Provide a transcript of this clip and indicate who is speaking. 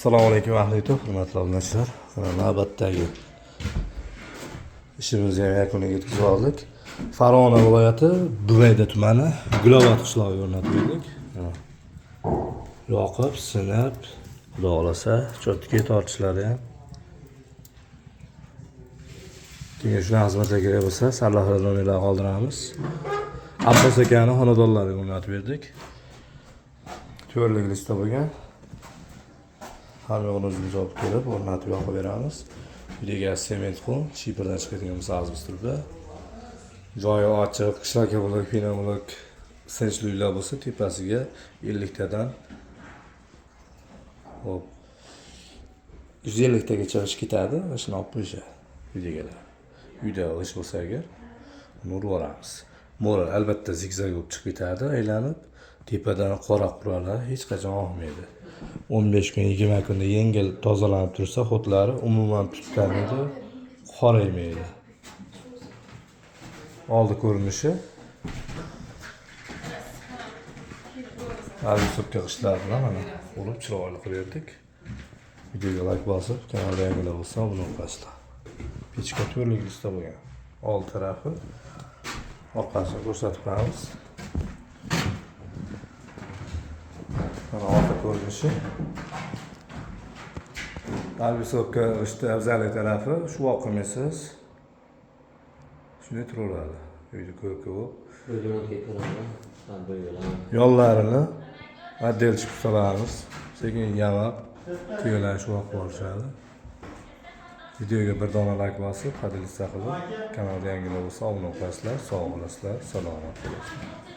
Speaker 1: Assalomu alaykum ahlitu, hurmatli obunachilar. Navbatdagi ishimizni ham yakuniga yetkazib oldik. Farg'ona viloyati Buvayda tumani Gulobod qishlog'iga o'rnatdik. Yoqib, sinib, xudo xolasa, cho'tki tortishlari ham. Kimga shunaqa xizmatlar kerak bo'lsa, sarlavha nomerlarni qoldiramiz. Abbos akaning xonadonlariga o'rnatib berdik. To'rlik lista bo'lgan. Har yo'g'ini o'zimiz olib kelib, o'rnatib yoqib beramiz. Videoga sement qum, chipirdan chiqadigan misozimiz turibdi. Joyi ochiq, qishloqqa bo'lak, pina bo'lak, sinchli uylar bo'lsa, tepasiga 50 tadan hop 150 tagacha ish ketadi, shuni olib qo'yishadi videoga. Uyda ish bo'lsa agar, uni urib olamiz. Mo'ral albatta zigzag bo'lib chiqib ketadi, aylanib, tepadan qora qurallar hech qachon olmaydi. 15 kun, 20 kunda yengil tozalanib tursa, xo'tlari umuman tutganida qoraymaydi. Oldi ko'rinishi. Hali so'kka qishlar bilan mana urib chiroyli qilib Videoga like bosib, kanalga yangilar bo'lsa, obuna bo'linglar. Pechka to'rlik lista bo'lgan. Old tarafi orqasini ko'rsatib beramiz. Mana orqa ko'rinishi. Albisovka ishda afzallik tarafi shu voqimisiz. Shunday turaveradi. Uyda ko'rib. Yo'llarini addel chiqib solamiz. Sekin yamab, tuyalar shu voqib borishadi. Videoga bir dona like bosib, qadrli qilib, kanalga yangilar bo'lsa obuna bo'lasizlar, sog' bo'lasizlar, salomat bo'lasizlar.